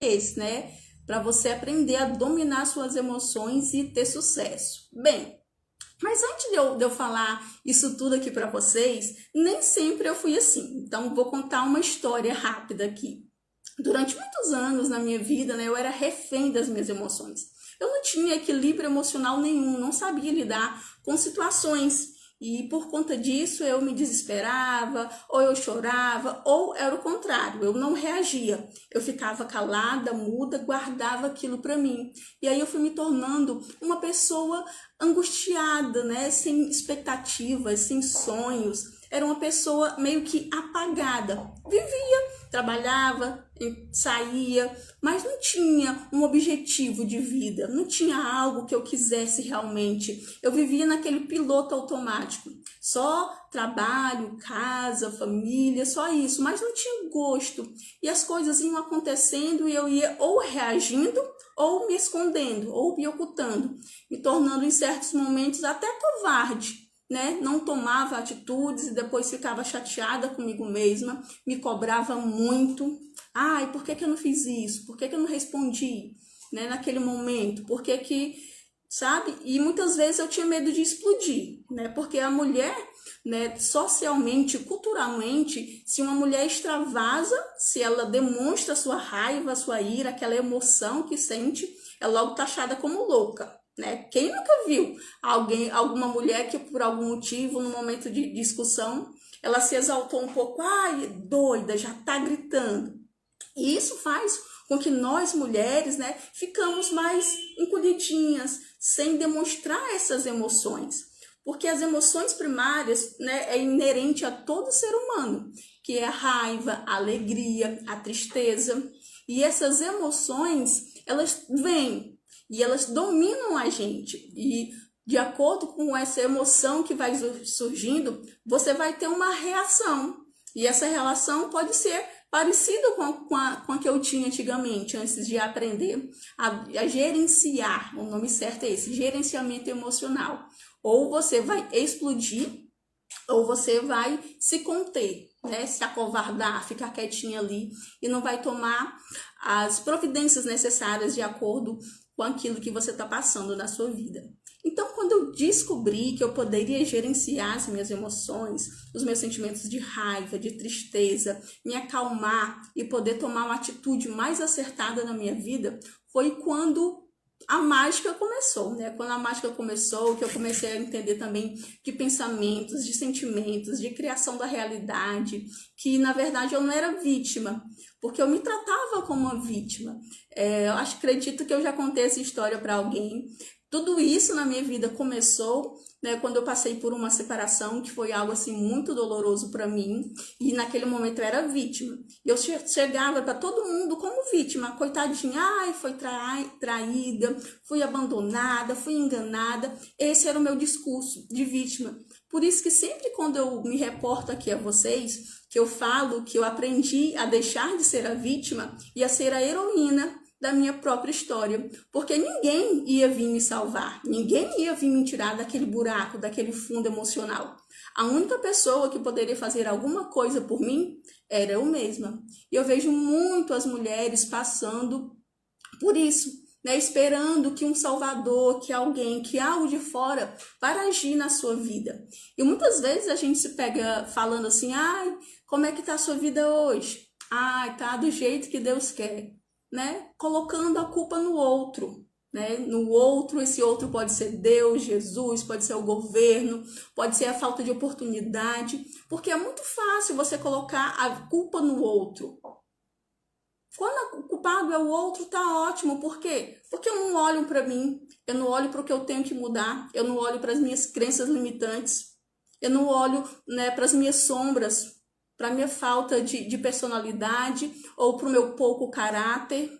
esse, né? Para você aprender a dominar suas emoções e ter sucesso. Bem, mas antes de eu falar isso tudo aqui para vocês, nem sempre eu fui assim. Então, vou contar uma história rápida aqui. Durante muitos anos na minha vida, né, eu era refém das minhas emoções. Eu não tinha equilíbrio emocional nenhum, não sabia lidar com situações. E por conta disso eu me desesperava, ou eu chorava, ou era o contrário, eu não reagia. Eu ficava calada, muda, guardava aquilo para mim. E aí eu fui me tornando uma pessoa angustiada, né, sem expectativas, sem sonhos. Era uma pessoa meio que apagada. Vivia, trabalhava, saía, mas não tinha um objetivo de vida, não tinha algo que eu quisesse realmente. Eu vivia naquele piloto automático, só trabalho, casa, família, só isso, mas não tinha gosto. E as coisas iam acontecendo e eu ia ou reagindo, ou me escondendo, ou me ocultando, me tornando em certos momentos até covarde, né? Não tomava atitudes e depois ficava chateada comigo mesma, me cobrava muito. Ai, por que que eu não fiz isso? Por que que eu não respondi, né, naquele momento? Por que que, sabe? E muitas vezes eu tinha medo de explodir, né? Porque a mulher, né, socialmente, culturalmente, se uma mulher extravasa, se ela demonstra sua raiva, sua ira, aquela emoção que sente, é logo taxada como louca. Né? Quem nunca viu alguma mulher que por algum motivo, no momento de discussão, ela se exaltou um pouco, ai, doida, já tá gritando. E isso faz com que nós mulheres, né, ficamos mais encolhidinhas, sem demonstrar essas emoções. Porque as emoções primárias, né, é inerente a todo ser humano, que é a raiva, a alegria, a tristeza. E essas emoções, elas vêm e elas dominam a gente. E de acordo com essa emoção que vai surgindo, você vai ter uma reação. E essa relação pode ser parecida com a que eu tinha antigamente, antes de aprender a gerenciar. O nome certo é esse, gerenciamento emocional. Ou você vai explodir, ou você vai se conter, né? Se acovardar, ficar quietinha ali e não vai tomar as providências necessárias de acordo com aquilo que você está passando na sua vida. Então, quando eu descobri que eu poderia gerenciar as minhas emoções, os meus sentimentos de raiva, de tristeza, me acalmar e poder tomar uma atitude mais acertada na minha vida, foi quando a mágica começou, né? Quando a mágica começou, que eu comecei a entender também de pensamentos, de sentimentos, de criação da realidade, que na verdade eu não era vítima, porque eu me tratava como uma vítima. Eu acredito que eu já contei essa história para alguém. Tudo isso na minha vida começou, né, quando eu passei por uma separação, que foi algo assim muito doloroso para mim, e naquele momento eu era vítima. Eu chegava para todo mundo como vítima, coitadinha, ai, foi traída, fui abandonada, fui enganada. Esse era o meu discurso de vítima. Por isso que sempre quando eu me reporto aqui a vocês, que eu falo que eu aprendi a deixar de ser a vítima e a ser a heroína da minha própria história, porque ninguém ia vir me salvar, ninguém ia vir me tirar daquele buraco, daquele fundo emocional. A única pessoa que poderia fazer alguma coisa por mim era eu mesma. E eu vejo muito as mulheres passando por isso, né, esperando que um salvador, que alguém, que algo de fora para agir na sua vida. E muitas vezes a gente se pega falando assim, ai, como é que tá a sua vida hoje? Ai, tá do jeito que Deus quer. Né? Colocando a culpa no outro, né? No outro, esse outro pode ser Deus, Jesus, pode ser o governo, pode ser a falta de oportunidade, porque é muito fácil você colocar a culpa no outro. Quando o culpado é o outro, tá ótimo. Por quê? Porque eu não olho para mim, eu não olho para o que eu tenho que mudar, eu não olho para as minhas crenças limitantes, eu não olho, né, para as minhas sombras, para a minha falta de personalidade, ou para o meu pouco caráter,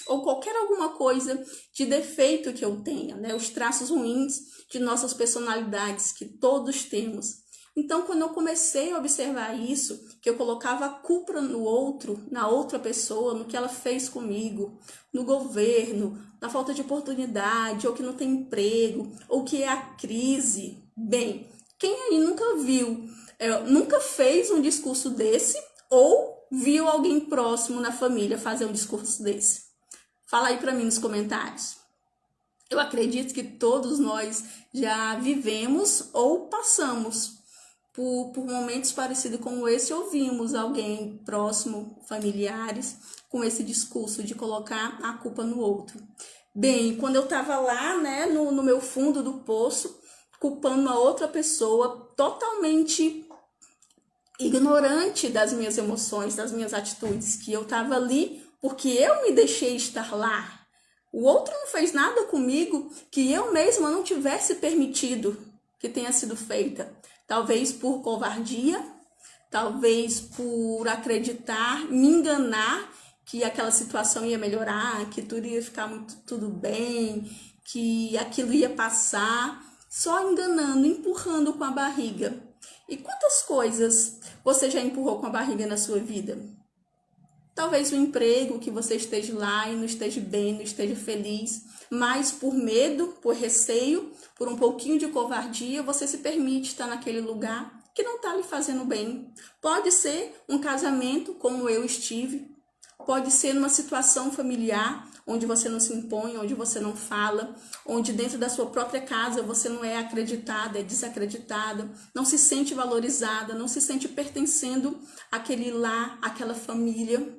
ou qualquer alguma coisa de defeito que eu tenha, né? Os traços ruins de nossas personalidades que todos temos. Então, quando eu comecei a observar isso, que eu colocava a culpa no outro, na outra pessoa, no que ela fez comigo, no governo, na falta de oportunidade, ou que não tem emprego, ou que é a crise. Bem, quem aí nunca viu, nunca fez um discurso desse, ou viu alguém próximo na família fazer um discurso desse? Fala aí para mim nos comentários. Eu acredito que todos nós já vivemos ou passamos por momentos parecidos com esse, ouvimos alguém próximo, familiares, com esse discurso de colocar a culpa no outro. Bem, quando eu estava lá, né, no meu fundo do poço, culpando uma outra pessoa totalmente ignorante das minhas emoções, das minhas atitudes, que eu estava ali porque eu me deixei estar lá. O outro não fez nada comigo que eu mesma não tivesse permitido que tenha sido feita. Talvez por covardia, talvez por acreditar, me enganar que aquela situação ia melhorar, que tudo ia ficar tudo bem, que aquilo ia passar, só enganando, empurrando com a barriga. E quantas coisas você já empurrou com a barriga na sua vida? Talvez o emprego, que você esteja lá e não esteja bem, não esteja feliz, mas por medo, por receio, por um pouquinho de covardia, você se permite estar naquele lugar que não está lhe fazendo bem. Pode ser um casamento, como eu estive, pode ser numa situação familiar, onde você não se impõe, onde você não fala, onde dentro da sua própria casa você não é acreditada, é desacreditada, não se sente valorizada, não se sente pertencendo àquele lar, àquela família.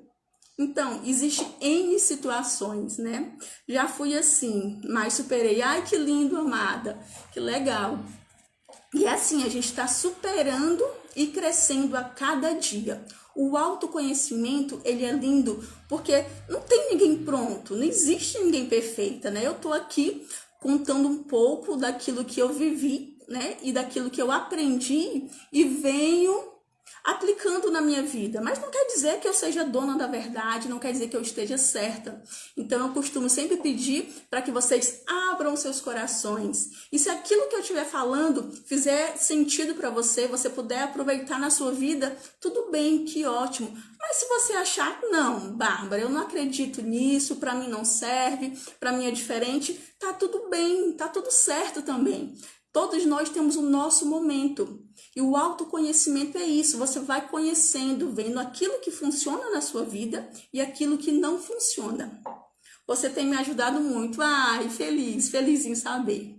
Então, existe N situações, né? Já fui assim, mas superei. Ai, que lindo, amada, que legal. E assim, a gente está superando e crescendo a cada dia. O autoconhecimento, ele é lindo porque não tem ninguém pronto, não existe ninguém perfeita, né? Eu tô aqui contando um pouco daquilo que eu vivi, né? E daquilo que eu aprendi e venho aplicando na minha vida, mas não quer dizer que eu seja dona da verdade, não quer dizer que eu esteja certa. Então eu costumo sempre pedir para que vocês abram seus corações. E se aquilo que eu estiver falando fizer sentido para você, você puder aproveitar na sua vida, tudo bem, que ótimo. Mas se você achar, não, Bárbara, eu não acredito nisso, para mim não serve, para mim é diferente, tá tudo bem, tá tudo certo também. Todos nós temos o nosso momento. E o autoconhecimento é isso. Você vai conhecendo, vendo aquilo que funciona na sua vida e aquilo que não funciona. Você tem me ajudado muito. Ai, feliz em saber.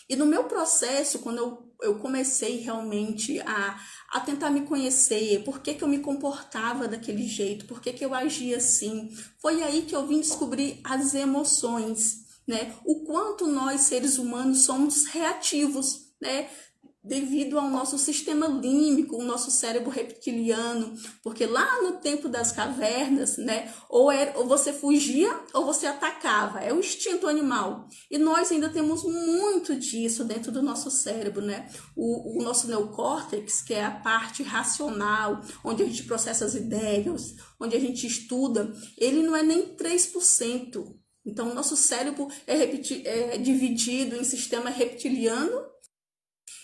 E no meu processo, quando eu comecei realmente a tentar me conhecer, por que eu me comportava daquele jeito, por que eu agia assim, foi aí que eu vim descobrir as emoções, né? O quanto nós, seres humanos, somos reativos, né? Devido ao nosso sistema límbico, o nosso cérebro reptiliano, porque lá no tempo das cavernas, né, ou você fugia ou você atacava, é o instinto animal. E nós ainda temos muito disso dentro do nosso cérebro, né? O nosso neocórtex, que é a parte racional, onde a gente processa as ideias, onde a gente estuda, ele não é nem 3%. Então, o nosso cérebro é dividido em sistema reptiliano,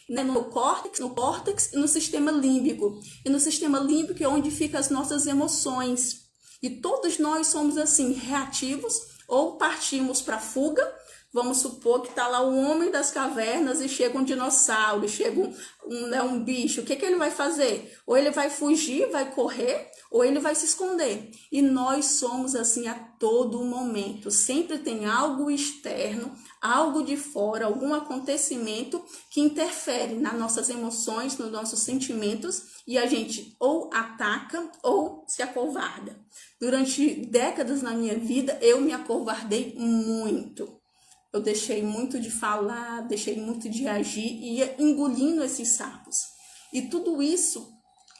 né, no córtex e no sistema límbico. E no sistema límbico é onde ficam as nossas emoções. E todos nós somos assim, reativos, ou partimos para fuga. Vamos supor que está lá o homem das cavernas e chega um dinossauro, chega um bicho. O que ele vai fazer? Ou ele vai fugir, vai correr, ou ele vai se esconder. E nós somos assim a todo momento. Sempre tem algo externo, algo de fora, algum acontecimento que interfere nas nossas emoções, nos nossos sentimentos, e a gente ou ataca ou se acovarda. Durante décadas na minha vida, eu me acovardei muito. Eu deixei muito de falar, deixei muito de agir e ia engolindo esses sapos. E tudo isso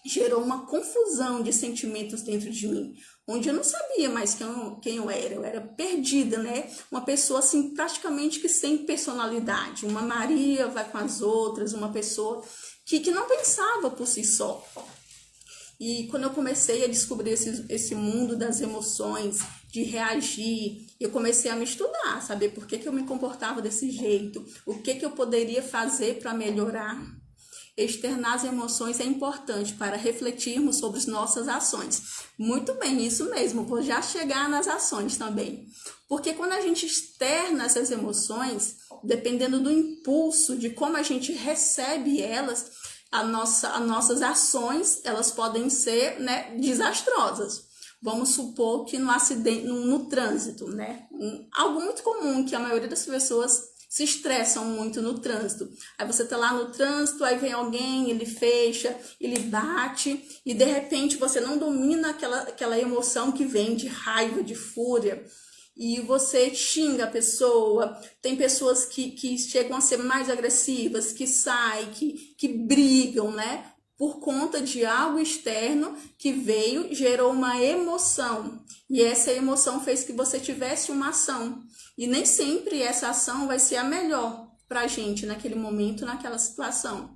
gerou uma confusão de sentimentos dentro de mim, onde eu não sabia mais quem eu era perdida, né? Uma pessoa assim, praticamente que sem personalidade. Uma Maria vai com as outras, uma pessoa que não pensava por si só. E quando eu comecei a descobrir esse mundo das emoções, de reagir, eu comecei a me estudar, saber por que eu me comportava desse jeito, o que eu poderia fazer para melhorar. Externar as emoções é importante para refletirmos sobre as nossas ações. Muito bem, isso mesmo, vou já chegar nas ações também. Porque quando a gente externa essas emoções, dependendo do impulso, de como a gente recebe elas, as nossas ações, elas podem ser, né, desastrosas. Vamos supor que no acidente, no trânsito, né? Algo muito comum que a maioria das pessoas se estressam muito no trânsito. Aí você tá lá no trânsito, aí vem alguém, ele fecha, ele bate, e de repente você não domina aquela emoção que vem de raiva, de fúria, e você xinga a pessoa. Tem pessoas que chegam a ser mais agressivas, que saem, que brigam, né? Por conta de algo externo que veio, gerou uma emoção. E essa emoção fez que você tivesse uma ação. E nem sempre essa ação vai ser a melhor pra gente naquele momento, naquela situação.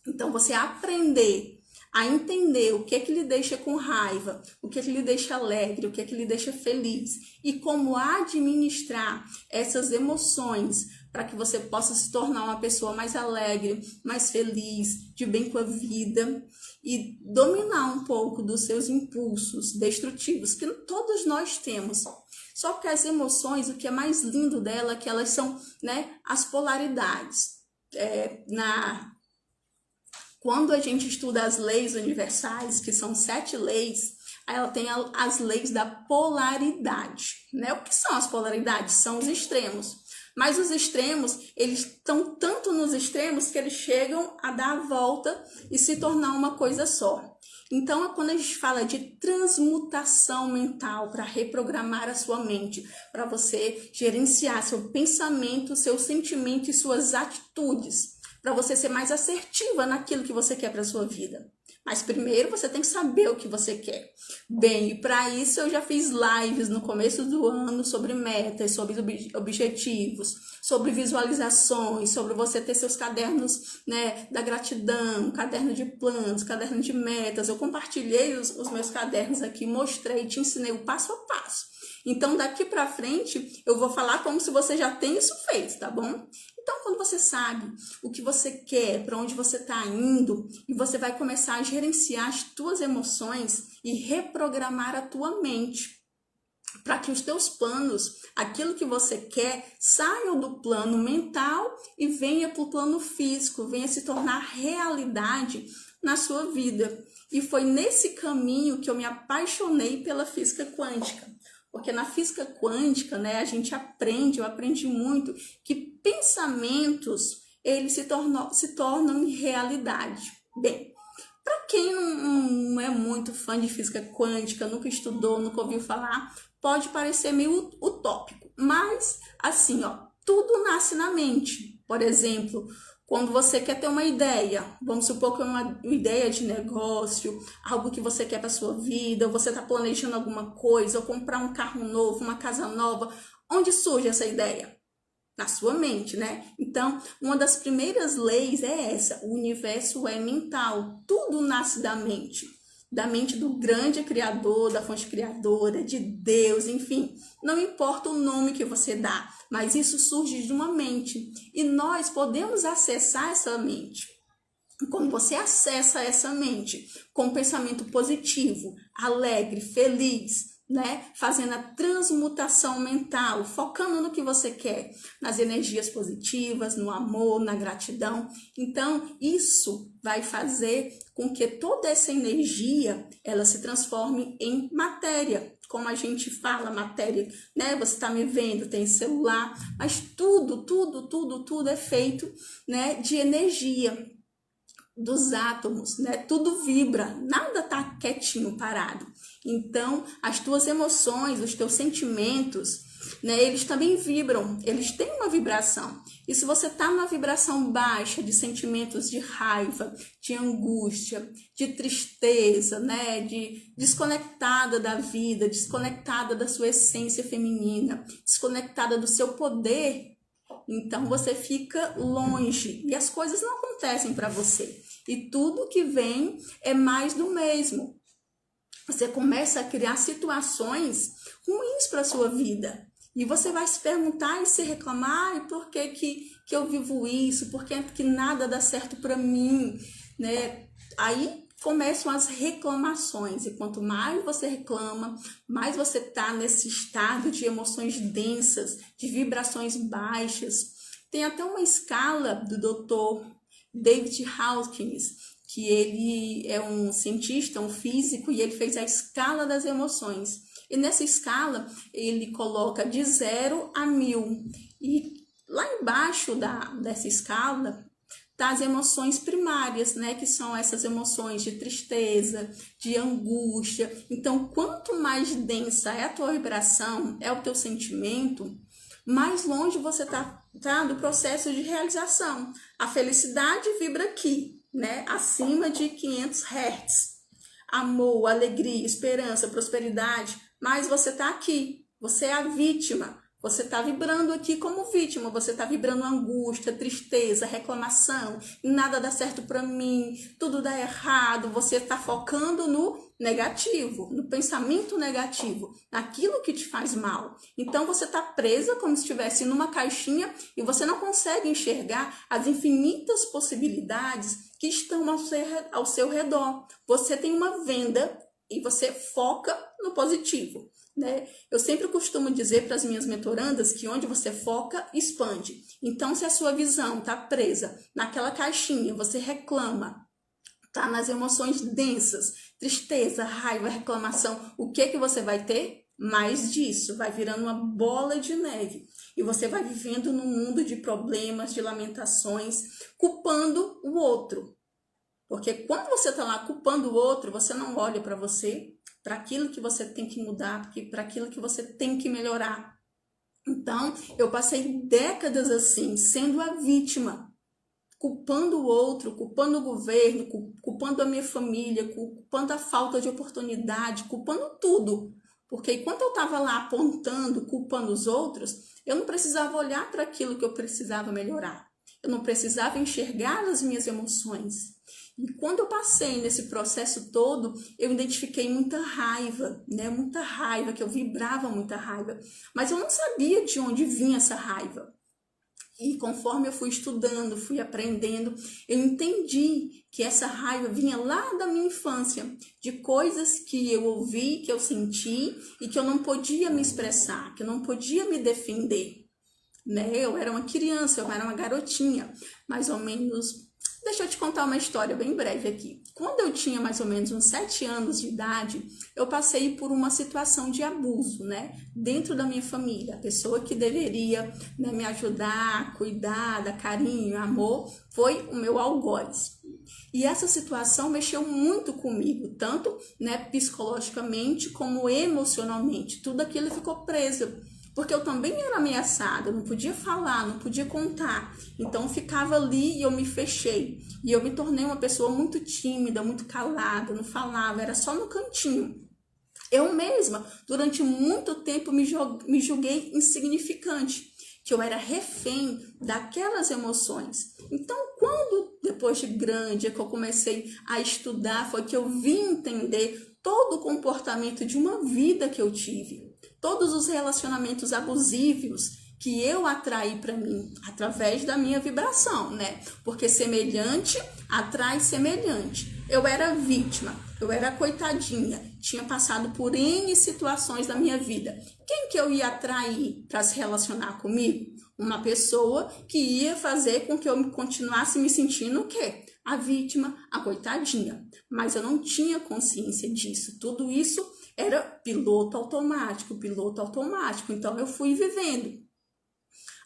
Então, você aprender a entender o que é que lhe deixa com raiva, o que é que lhe deixa alegre, o que é que lhe deixa feliz e como administrar essas emoções para que você possa se tornar uma pessoa mais alegre, mais feliz, de bem com a vida e dominar um pouco dos seus impulsos destrutivos que todos nós temos. Só que as emoções, o que é mais lindo dela é que elas são, né, as polaridades. Quando a gente estuda as leis universais, que são 7 leis, ela tem as leis da polaridade, né? O que são as polaridades? São os extremos. Mas os extremos, eles estão tanto nos extremos que eles chegam a dar a volta e se tornar uma coisa só. Então, quando a gente fala de transmutação mental para reprogramar a sua mente, para você gerenciar seu pensamento, seu sentimento e suas atitudes, para você ser mais assertiva naquilo que você quer para sua vida. Mas primeiro você tem que saber o que você quer. Bem, e para isso eu já fiz lives no começo do ano sobre metas, sobre objetivos, sobre visualizações, sobre você ter seus cadernos, né, da gratidão, caderno de planos, caderno de metas. Eu compartilhei os meus cadernos aqui, mostrei, te ensinei o passo a passo. Então, daqui para frente, eu vou falar como se você já tem isso feito, tá bom? Então, quando você sabe o que você quer, para onde você está indo, e você vai começar a gerenciar as tuas emoções e reprogramar a tua mente, para que os teus planos, aquilo que você quer, saiam do plano mental e venha para o plano físico, venha se tornar realidade na sua vida. E foi nesse caminho que eu me apaixonei pela física quântica. Porque na física quântica, né, a gente aprende, eu aprendi muito, que pensamentos, eles se tornam realidade. Bem, para quem não é muito fã de física quântica, nunca estudou, nunca ouviu falar, pode parecer meio utópico. Mas, assim, ó, tudo nasce na mente. Por exemplo, quando você quer ter uma ideia, vamos supor que é uma ideia de negócio, algo que você quer para sua vida, ou você está planejando alguma coisa, ou comprar um carro novo, uma casa nova, onde surge essa ideia? Na sua mente, né? Então, uma das primeiras leis é essa: o universo é mental, tudo nasce da mente do grande criador, da fonte criadora, de Deus, enfim. Não importa o nome que você dá, mas isso surge de uma mente. E nós podemos acessar essa mente. Quando você acessa essa mente com um pensamento positivo, alegre, feliz, né? Fazendo a transmutação mental, focando no que você quer, nas energias positivas, no amor, na gratidão. Então, isso vai fazer com que toda essa energia, ela se transforme em matéria. Como a gente fala, matéria, né? Você está me vendo, tem celular, mas tudo é feito, né, de energia, dos átomos, né? Tudo vibra, nada tá quietinho, parado. Então, as tuas emoções, os teus sentimentos, né, eles também vibram, eles têm uma vibração. E se você tá numa vibração baixa de sentimentos de raiva, de angústia, de tristeza, né, de desconectada da vida, desconectada da sua essência feminina, desconectada do seu poder, então você fica longe e as coisas não acontecem para você. E tudo que vem é mais do mesmo. Você começa a criar situações ruins para a sua vida. E você vai se perguntar e se reclamar: e por que eu vivo isso? Por que nada dá certo para mim? Né? Aí começam as reclamações. E quanto mais você reclama, mais você está nesse estado de emoções densas, de vibrações baixas. Tem até uma escala do Dr. David Hawkins, que ele é um cientista, um físico, e ele fez a escala das emoções. E nessa escala, ele coloca de 0 a 1000. E lá embaixo dessa escala, tá as emoções primárias, né? Que são essas emoções de tristeza, de angústia. Então, quanto mais densa é a tua vibração, é o teu sentimento, mais longe você tá do processo de realização. A felicidade vibra aqui, né? Acima de 500 Hz. Amor, alegria, esperança, prosperidade, mas você tá aqui. Você é a vítima. Você está vibrando aqui como vítima, você está vibrando angústia, tristeza, reclamação, nada dá certo para mim, tudo dá errado, você está focando no negativo, no pensamento negativo, naquilo que te faz mal. Então você está presa como se estivesse numa caixinha e você não consegue enxergar as infinitas possibilidades que estão ao seu redor. Você tem uma venda e você foca no positivo. Né? Eu sempre costumo dizer para as minhas mentorandas que onde você foca, expande. Então, se a sua visão está presa naquela caixinha, você reclama, tá nas emoções densas, tristeza, raiva, reclamação, o que você vai ter? Mais disso, vai virando uma bola de neve. E você vai vivendo num mundo de problemas, de lamentações, culpando o outro. Porque quando você está lá culpando o outro, você não olha para você, para aquilo que você tem que mudar, para aquilo que você tem que melhorar. Então, eu passei décadas assim, sendo a vítima, culpando o outro, culpando o governo, culpando a minha família, culpando a falta de oportunidade, culpando tudo. Porque enquanto eu estava lá apontando, culpando os outros, eu não precisava olhar para aquilo que eu precisava melhorar. Eu não precisava enxergar as minhas emoções. E quando eu passei nesse processo todo, eu identifiquei muita raiva, né? Muita raiva, que eu vibrava muita raiva. Mas eu não sabia de onde vinha essa raiva. E conforme eu fui estudando, fui aprendendo, eu entendi que essa raiva vinha lá da minha infância, de coisas que eu ouvi, que eu senti e que eu não podia me expressar, que eu não podia me defender. Né? Eu era uma criança, eu era uma garotinha, mais ou menos. Deixa eu te contar uma história bem breve aqui. Quando eu tinha mais ou menos uns 7 anos de idade, eu passei por uma situação de abuso, né? Dentro da minha família. A pessoa que deveria, né, me ajudar, cuidar, dar carinho, amor, foi o meu algoz. E essa situação mexeu muito comigo, tanto, né, psicologicamente como emocionalmente. Tudo aquilo ficou preso. Porque eu também era ameaçada, eu não podia falar, não podia contar. Então eu ficava ali e eu me fechei. E eu me tornei uma pessoa muito tímida, muito calada, não falava, era só no cantinho. Eu mesma, durante muito tempo, me julguei insignificante, que eu era refém daquelas emoções. Então, quando, depois de grande, que eu comecei a estudar, foi que eu vim entender todo o comportamento de uma vida que eu tive. Todos os relacionamentos abusivos que eu atraí para mim através da minha vibração, né? Porque semelhante atrai semelhante. Eu era vítima, eu era coitadinha, tinha passado por N situações da minha vida. Quem que eu ia atrair para se relacionar comigo? Uma pessoa que ia fazer com que eu continuasse me sentindo o quê? A vítima, a coitadinha. Mas eu não tinha consciência disso. Tudo isso era piloto automático. Então, eu fui vivendo.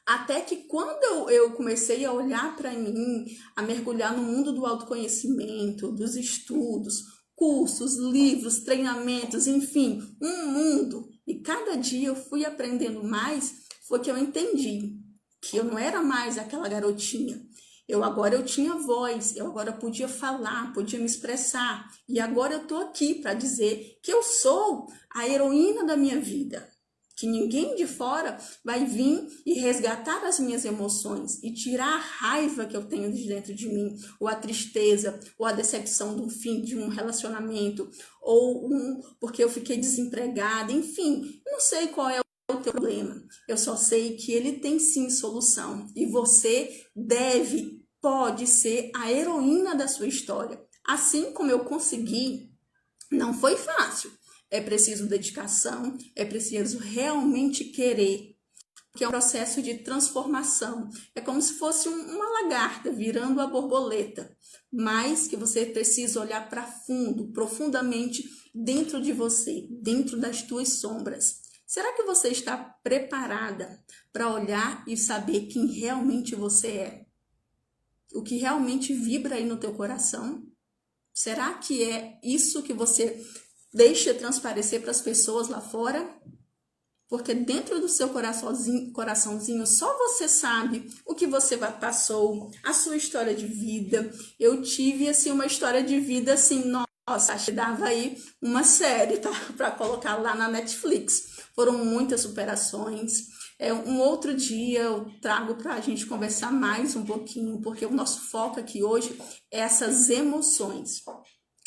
Até que quando eu comecei a olhar para mim, a mergulhar no mundo do autoconhecimento, dos estudos, cursos, livros, treinamentos, enfim, um mundo. E cada dia eu fui aprendendo mais, foi que eu entendi que eu não era mais aquela garotinha. Agora eu tinha voz, eu agora podia falar, podia me expressar. E agora eu tô aqui para dizer que eu sou a heroína da minha vida. Que ninguém de fora vai vir e resgatar as minhas emoções e tirar a raiva que eu tenho de dentro de mim, ou a tristeza, ou a decepção do fim de um relacionamento, ou porque eu fiquei desempregada, enfim, não sei qual é o teu problema. Eu só sei que ele tem sim solução e você pode ser a heroína da sua história. Assim como eu consegui, não foi fácil. É preciso dedicação, é preciso realmente querer. que é um processo de transformação. É como se fosse uma lagarta virando a borboleta, mas que você precisa olhar para fundo, profundamente dentro de você, dentro das tuas sombras. Será que você está preparada para olhar e saber quem realmente você é? O que realmente vibra aí no teu coração? Será que é isso que você deixa transparecer para as pessoas lá fora? Porque dentro do seu coraçãozinho, só você sabe o que você passou, a sua história de vida. Eu tive, assim, uma história de vida, assim, nossa, acho que dava aí uma série, tá? Para colocar lá na Netflix. Foram muitas superações. Um outro dia eu trago para a gente conversar mais um pouquinho, porque o nosso foco aqui hoje é essas emoções.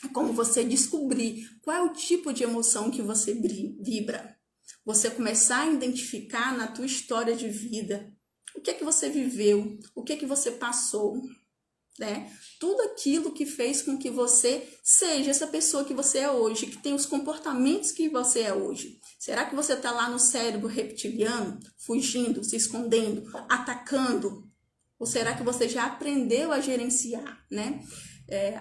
É como você descobrir qual é o tipo de emoção que você vibra. Você começar a identificar na tua história de vida o que é que você viveu, o que é que você passou, né? Tudo aquilo que fez com que você seja essa pessoa que você é hoje, que tem os comportamentos que você é hoje. Será que você está lá no cérebro reptiliano, fugindo, se escondendo, atacando? Ou será que você já aprendeu a gerenciar, né?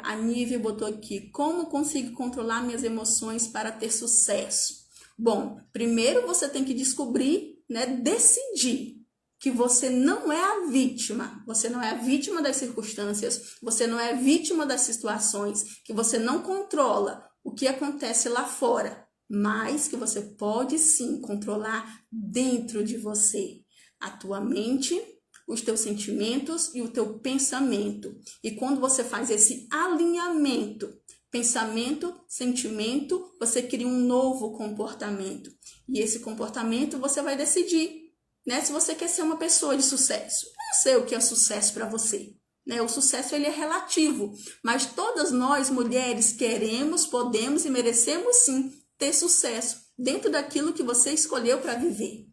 A Nívia botou aqui, como consigo controlar minhas emoções para ter sucesso? Bom, primeiro você tem que descobrir, né, decidir que você não é a vítima. Você não é a vítima das circunstâncias, você não é a vítima das situações, que você não controla o que acontece lá fora, mas que você pode sim controlar dentro de você. A tua mente, os teus sentimentos e o teu pensamento. E quando você faz esse alinhamento, pensamento, sentimento, você cria um novo comportamento. E esse comportamento você vai decidir, né? Se você quer ser uma pessoa de sucesso. Eu não sei o que é sucesso para você, né? O sucesso ele é relativo, mas todas nós mulheres queremos, podemos e merecemos sim ter sucesso dentro daquilo que você escolheu para viver,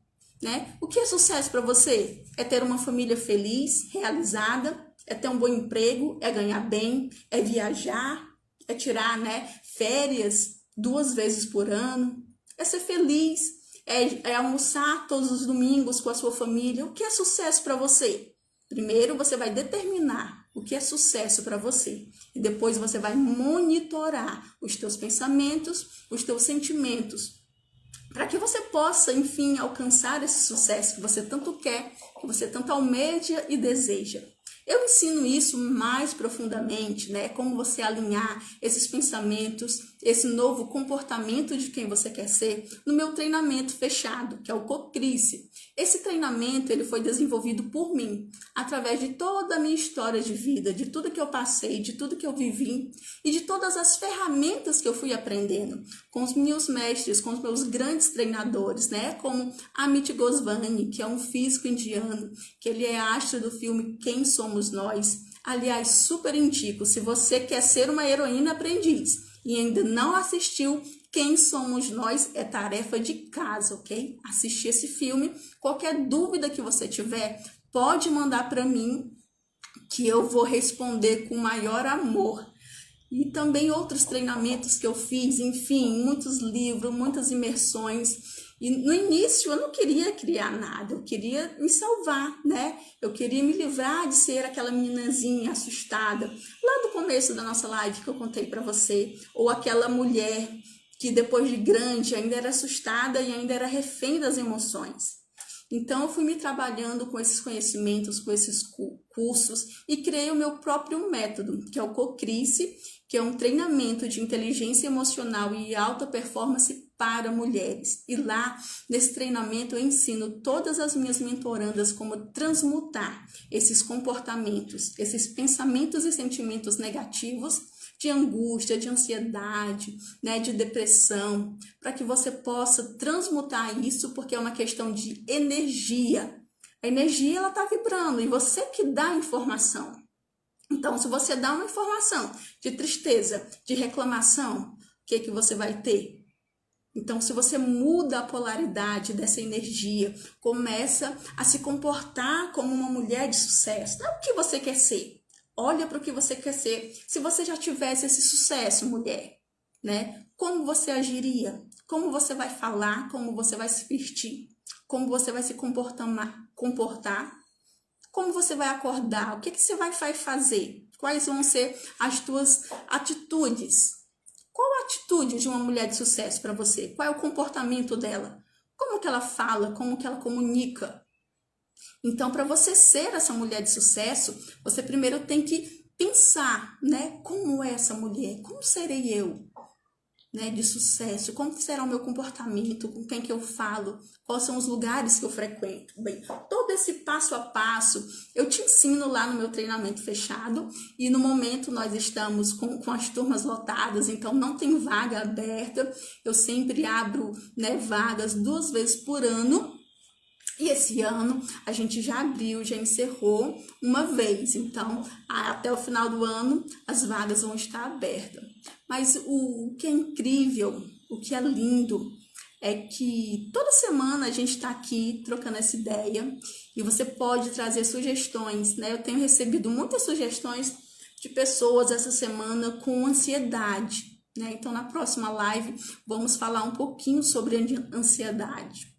né? O que é sucesso para você? É ter uma família feliz, realizada, é ter um bom emprego, é ganhar bem, é viajar, é tirar, né, férias 2 vezes por ano, é ser feliz, é almoçar todos os domingos com a sua família. O que é sucesso para você? Primeiro você vai determinar o que é sucesso para você e depois você vai monitorar os teus pensamentos, os teus sentimentos, para que você possa, enfim, alcançar esse sucesso que você tanto quer, que você tanto almeja e deseja. Eu ensino isso mais profundamente, né? Como você alinhar esses pensamentos, esse novo comportamento de quem você quer ser, no meu treinamento fechado, que é o Cocrice. Esse treinamento ele foi desenvolvido por mim, através de toda a minha história de vida, de tudo que eu passei, de tudo que eu vivi e de todas as ferramentas que eu fui aprendendo com os meus mestres, com os meus grandes treinadores, né? Como Amit Goswami, que é um físico indiano, que ele é astro do filme Quem Somos Nós. Aliás, super indico, se você quer ser uma heroína aprendiz e ainda não assistiu Quem Somos Nós, é tarefa de casa, ok? Assistir esse filme. Qualquer dúvida que você tiver, pode mandar para mim, que eu vou responder com maior amor. E também outros treinamentos que eu fiz, enfim, muitos livros, muitas imersões. E no início eu não queria criar nada, eu queria me salvar, né? Eu queria me livrar de ser aquela meninazinha assustada, lá do começo da nossa live que eu contei para você, ou aquela mulher que depois de grande ainda era assustada e ainda era refém das emoções. Então eu fui me trabalhando com esses conhecimentos, com esses cursos e criei o meu próprio método, que é o Cocrice, que é um treinamento de inteligência emocional e alta performance para mulheres. E lá, nesse treinamento, eu ensino todas as minhas mentorandas como transmutar esses comportamentos, esses pensamentos e sentimentos negativos de angústia, de ansiedade, né, de depressão, para que você possa transmutar isso, porque é uma questão de energia. A energia, ela está vibrando e você que dá a informação. Então, se você dá uma informação de tristeza, de reclamação, o que que você vai ter? Então, se você muda a polaridade dessa energia, começa a se comportar como uma mulher de sucesso, não é o que você quer ser. Olha para o que você quer ser. Se você já tivesse esse sucesso, mulher, né? Como você agiria? Como você vai falar? Como você vai se vestir? como você vai se comportar, como você vai acordar, o que você vai fazer, quais vão ser as tuas atitudes. Qual a atitude de uma mulher de sucesso para você? Qual é o comportamento dela? Como que ela fala, como que ela comunica? Então, para você ser essa mulher de sucesso, você primeiro tem que pensar, né? Como é essa mulher? Como serei eu, né, de sucesso? Como será o meu comportamento? Com quem que eu falo? Quais são os lugares que eu frequento? Bem, todo esse passo a passo eu te ensino lá no meu treinamento fechado, e no momento nós estamos com as turmas lotadas, então não tem vaga aberta. Eu sempre abro, né, vagas 2 vezes por ano. E esse ano a gente já abriu, já encerrou uma vez. Então, até o final do ano, as vagas vão estar abertas. Mas o que é incrível, o que é lindo, é que toda semana a gente está aqui trocando essa ideia e você pode trazer sugestões, né? Eu tenho recebido muitas sugestões de pessoas essa semana com ansiedade, né? Então, na próxima live, vamos falar um pouquinho sobre ansiedade.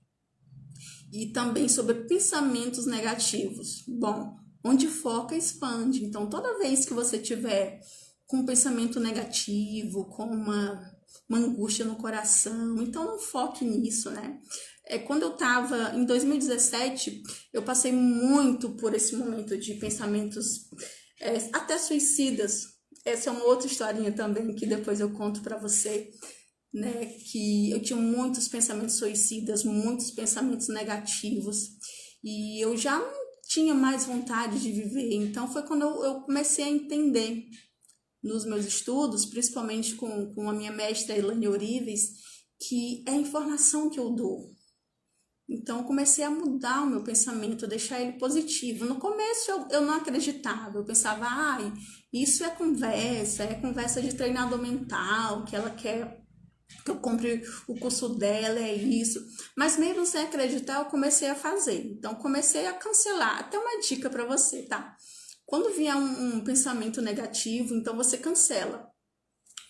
E também sobre pensamentos negativos. Bom, onde foca, expande. Então, toda vez que você tiver com um pensamento negativo, com uma angústia no coração, então não foque nisso, né? Quando eu estava em 2017, eu passei muito por esse momento de pensamentos até suicidas. Essa é uma outra historinha também que depois eu conto para você. Né, que eu tinha muitos pensamentos suicidas, muitos pensamentos negativos, e eu já não tinha mais vontade de viver. Então foi quando eu comecei a entender nos meus estudos, principalmente com a minha mestra Elaine Orives, que é a informação que eu dou. Então eu comecei a mudar o meu pensamento, deixar ele positivo. No começo eu não acreditava, eu pensava, isso é conversa de treinador mental, que ela quer que eu compre o curso dela, é isso. Mas mesmo sem acreditar, eu comecei a fazer. Então, comecei a cancelar. Até uma dica para você, tá? Quando vier um pensamento negativo, então você cancela.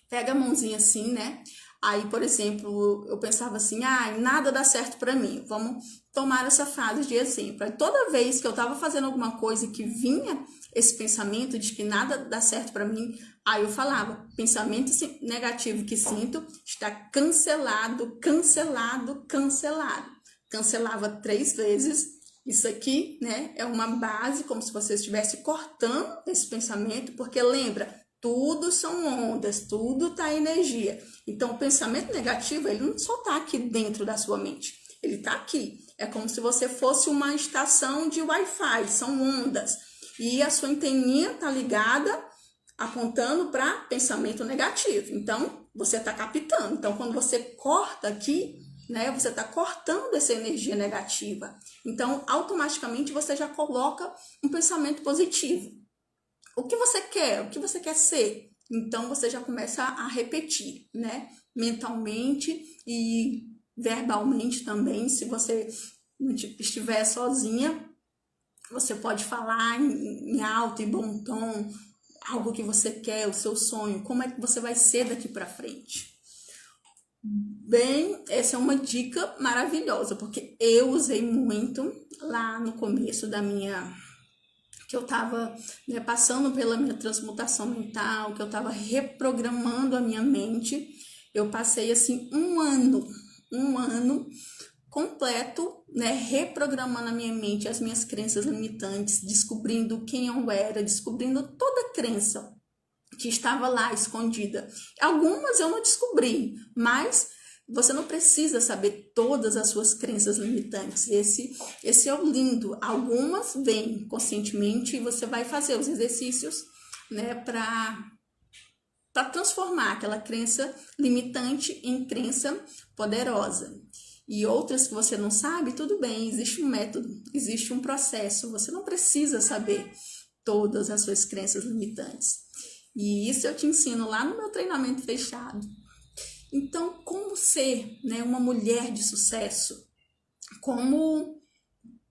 Pega a mãozinha assim, né? Aí, por exemplo, eu pensava assim, nada dá certo para mim. Vamos tomar essa frase de exemplo. Aí, toda vez que eu tava fazendo alguma coisa que vinha esse pensamento de que nada dá certo para mim, aí eu falava, pensamento negativo que sinto está cancelado, cancelado, cancelado. Cancelava 3 vezes. Isso aqui, né, é uma base, como se você estivesse cortando esse pensamento, porque lembra, tudo são ondas, tudo tá energia. Então, o pensamento negativo, ele não só tá aqui dentro da sua mente, ele tá aqui. É como se você fosse uma estação de Wi-Fi, são ondas. E a sua anteninha tá ligada, apontando para pensamento negativo. Então, você tá captando. Então, quando você corta aqui, né, você tá cortando essa energia negativa. Então, automaticamente, você já coloca um pensamento positivo. O que você quer? O que você quer ser? Então, você já começa a repetir, né? Mentalmente e verbalmente também. Se você não estiver sozinha, você pode falar em alto e bom tom algo que você quer, o seu sonho. Como é que você vai ser daqui para frente? Bem, essa é uma dica maravilhosa, porque eu usei muito lá no começo que eu estava, né, passando pela minha transmutação mental, que eu estava reprogramando a minha mente. Eu passei assim um ano completo, né, reprogramando a minha mente, as minhas crenças limitantes, descobrindo quem eu era, descobrindo toda crença que estava lá escondida. Algumas eu não descobri, mas você não precisa saber todas as suas crenças limitantes. Esse é o lindo. Algumas vêm conscientemente e você vai fazer os exercícios, né, para transformar aquela crença limitante em crença poderosa. E outras que você não sabe, tudo bem, existe um método, existe um processo. Você não precisa saber todas as suas crenças limitantes. E isso eu te ensino lá no meu treinamento fechado. Então, como ser, né, uma mulher de sucesso? Como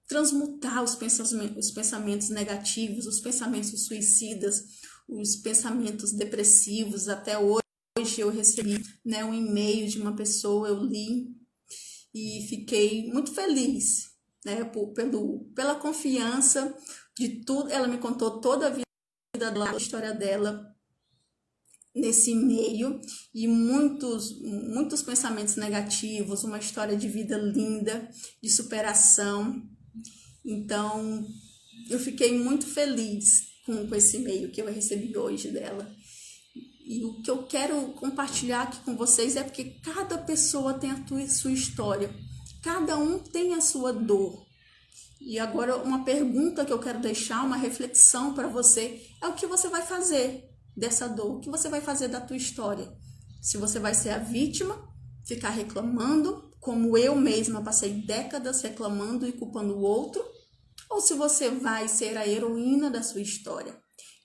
transmutar os pensamentos negativos, os pensamentos suicidas, os pensamentos depressivos. Até hoje eu recebi, né, um e-mail de uma pessoa, eu li, e fiquei muito feliz, né, pela confiança de tudo. Ela me contou toda a vida dela, a história dela nesse meio, e muitos pensamentos negativos, uma história de vida linda, de superação. Então, eu fiquei muito feliz com esse e-mail que eu recebi hoje dela. E o que eu quero compartilhar aqui com vocês é porque cada pessoa tem a sua história. Cada um tem a sua dor. E agora uma pergunta que eu quero deixar, uma reflexão para você, é o que você vai fazer dessa dor? O que você vai fazer da tua história? Se você vai ser a vítima, ficar reclamando, como eu mesma passei décadas reclamando e culpando o outro, ou se você vai ser a heroína da sua história.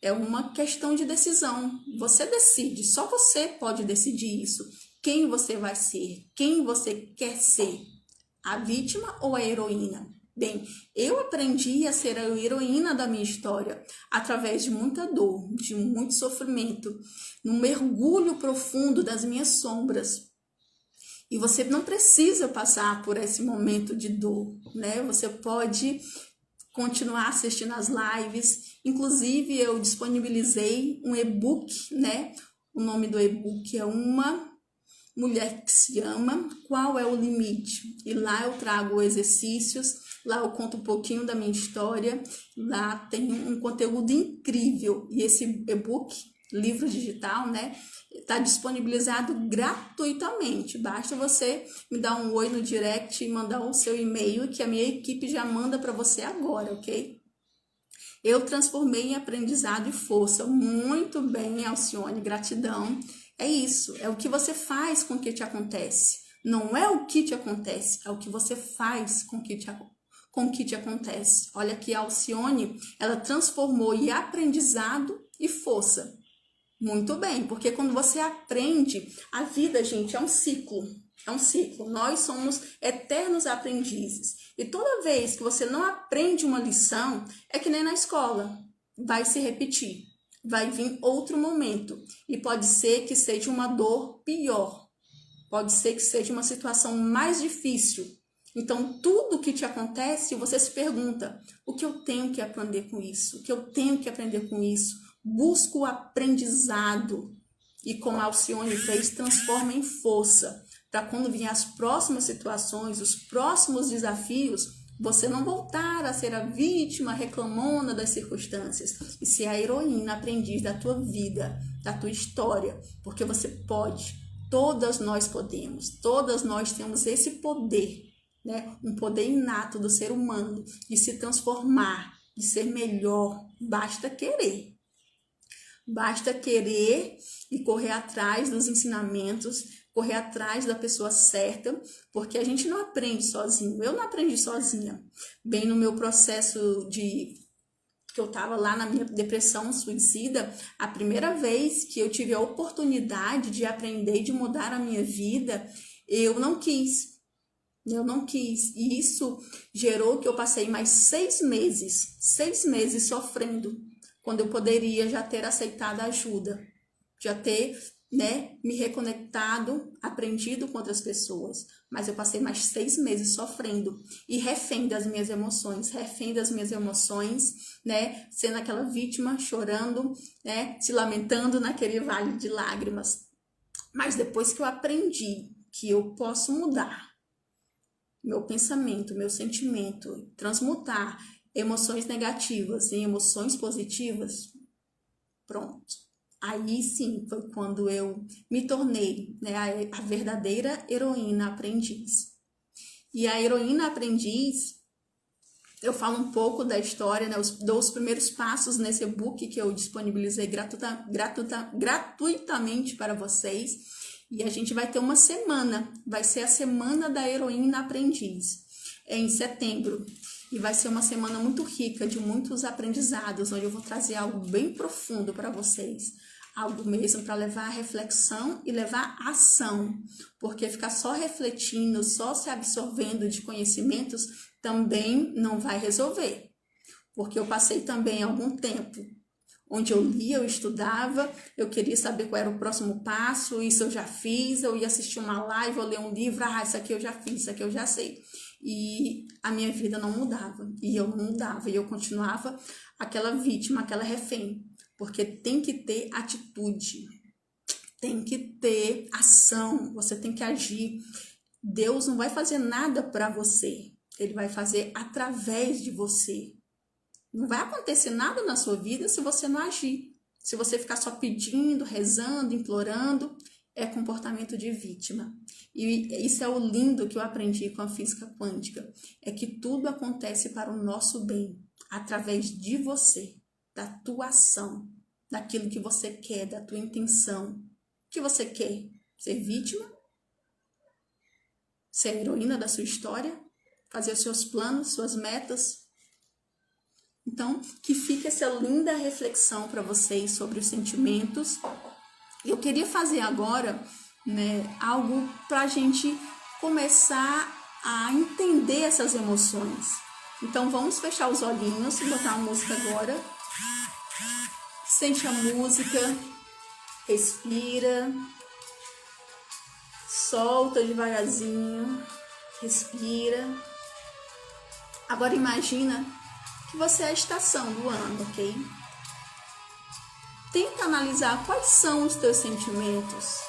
É uma questão de decisão. Você decide, só você pode decidir isso. Quem você vai ser, quem você quer ser, a vítima ou a heroína? Bem, eu aprendi a ser a heroína da minha história através de muita dor, de muito sofrimento, num mergulho profundo das minhas sombras. E você não precisa passar por esse momento de dor, né? Você pode continuar assistindo as lives. Inclusive, eu disponibilizei um e-book, né? O nome do e-book é Uma Mulher que Se Ama, Qual é o Limite? E lá eu trago exercícios, lá eu conto um pouquinho da minha história, lá tem um conteúdo incrível. E esse e-book, livro digital, né? Está disponibilizado gratuitamente. Basta você me dar um oi no direct e mandar o seu e-mail, que a minha equipe já manda para você agora, ok? Eu transformei em aprendizado e força. Muito bem, Alcione, gratidão. É isso, é o que você faz com o que te acontece. Não é o que te acontece, é o que você faz com o que te acontece. Olha que a Alcione, ela transformou em aprendizado e força. Muito bem, porque quando você aprende, a vida, gente, é um ciclo. É um ciclo. Nós somos eternos aprendizes. E toda vez que você não aprende uma lição, é que nem na escola. Vai se repetir. Vai vir outro momento. E pode ser que seja uma dor pior. Pode ser que seja uma situação mais difícil. Então, tudo que te acontece, você se pergunta: o que eu tenho que aprender com isso? O que eu tenho que aprender com isso? Busca o aprendizado. E como a Alcione fez, transforma em força. Para quando vier as próximas situações, os próximos desafios, você não voltar a ser a vítima reclamona das circunstâncias, e ser a heroína, aprendiz da tua vida, da tua história, porque você pode, todas nós podemos, todas nós temos esse poder, né? Um poder inato do ser humano de se transformar, de ser melhor, basta querer. Basta querer e correr atrás dos ensinamentos, correr atrás da pessoa certa, porque a gente não aprende sozinho. Eu não aprendi sozinha. Bem, no meu processo que eu estava lá na minha depressão suicida, a primeira vez que eu tive a oportunidade de aprender e de mudar a minha vida, eu não quis. Eu não quis. E isso gerou que eu passei mais 6 meses sofrendo, quando eu poderia já ter aceitado ajuda, já ter, né, me reconectado, aprendido com outras pessoas. Mas eu passei mais 6 meses sofrendo e refém das minhas emoções, né, sendo aquela vítima, chorando, né, se lamentando naquele vale de lágrimas. Mas depois que eu aprendi que eu posso mudar meu pensamento, meu sentimento, transmutar emoções negativas em emoções positivas, pronto. Aí sim foi quando eu me tornei, né, a verdadeira heroína aprendiz. E a heroína aprendiz, eu falo um pouco da história, né, dou os primeiros passos nesse e-book que eu disponibilizei gratuitamente para vocês. E a gente vai ter uma semana, vai ser a Semana da Heroína Aprendiz, em setembro. E vai ser uma semana muito rica, de muitos aprendizados, onde eu vou trazer algo bem profundo para vocês. Algo mesmo para levar a reflexão e levar a ação. Porque ficar só refletindo, só se absorvendo de conhecimentos, também não vai resolver. Porque eu passei também algum tempo onde eu lia, eu estudava, eu queria saber qual era o próximo passo, isso eu já fiz, eu ia assistir uma live, eu ler um livro, isso aqui eu já fiz, isso aqui eu já sei. E a minha vida não mudava, e eu não mudava, e eu continuava aquela vítima, aquela refém, porque tem que ter atitude, tem que ter ação, você tem que agir. Deus não vai fazer nada para você, Ele vai fazer através de você. Não vai acontecer nada na sua vida se você não agir. Se você ficar só pedindo, rezando, implorando, é comportamento de vítima. E isso é o lindo que eu aprendi com a física quântica. É que tudo acontece para o nosso bem, através de você, da tua ação, daquilo que você quer, da tua intenção. O que você quer? Ser vítima? Ser a heroína da sua história? Fazer os seus planos, suas metas? Então, que fique essa linda reflexão para vocês sobre os sentimentos. Eu queria fazer agora, algo para a gente começar a entender essas emoções. Então, vamos fechar os olhinhos, botar a música agora. Sente a música, respira, solta devagarzinho, respira. Agora imagina que você é a estação do ano, ok? Tenta analisar quais são os teus sentimentos.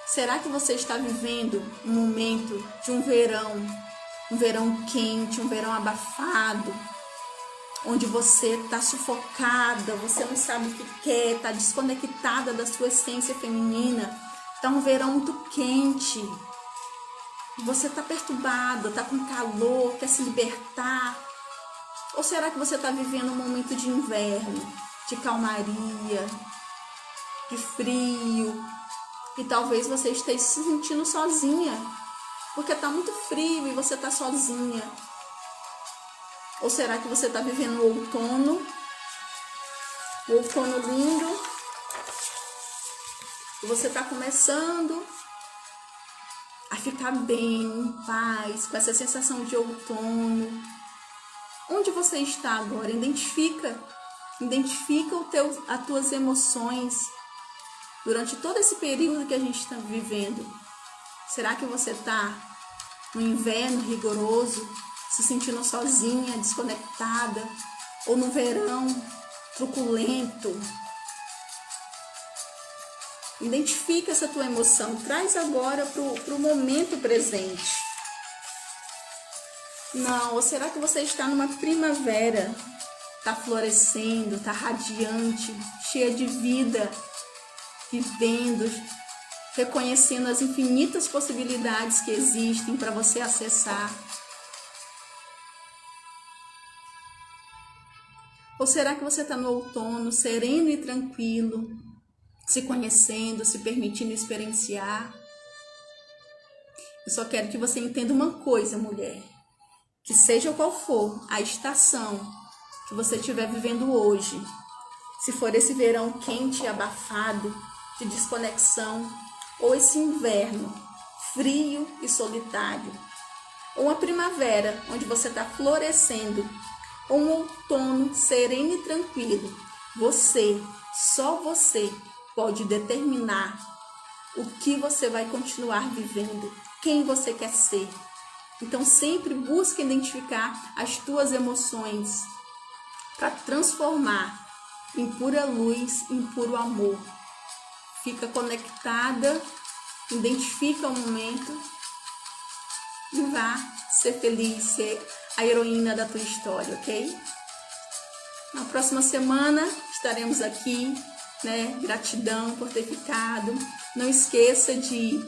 Será que você está vivendo um momento de um verão quente, um verão abafado, onde você está sufocada, você não sabe o que quer, está desconectada da sua essência feminina, está um verão muito quente, você está perturbada, está com calor, quer se libertar? Ou será que você está vivendo um momento de inverno, de calmaria, de frio, e talvez você esteja se sentindo sozinha, porque está muito frio e você está sozinha? Ou será que você está vivendo o outono lindo, e você está começando a ficar bem, em paz, com essa sensação de outono? Onde você está agora? Identifica as tuas emoções durante todo esse período que a gente está vivendo. Será que você está no inverno rigoroso, se sentindo sozinha, desconectada, ou no verão truculento? Identifica essa tua emoção, traz agora para o momento presente. Não, ou será que você está numa primavera, está florescendo, está radiante, cheia de vida, vivendo, reconhecendo as infinitas possibilidades que existem para você acessar? Ou será que você está no outono, sereno e tranquilo, se conhecendo, se permitindo experienciar? Eu só quero que você entenda uma coisa, mulher. Que seja qual for a estação que você estiver vivendo hoje, se for esse verão quente e abafado, de desconexão, ou esse inverno frio e solitário, ou uma primavera onde você está florescendo, ou um outono sereno e tranquilo, só você pode determinar o que você vai continuar vivendo, quem você quer ser. Então sempre busca identificar as tuas emoções para transformar em pura luz, em puro amor. Fica conectada, identifica o momento e vá ser feliz, ser a heroína da tua história, ok? Na próxima semana estaremos aqui, Gratidão por ter ficado. Não esqueça de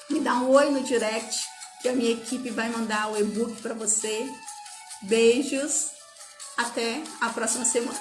me dar um oi no direct, que a minha equipe vai mandar o e-book para você. Beijos, até a próxima semana.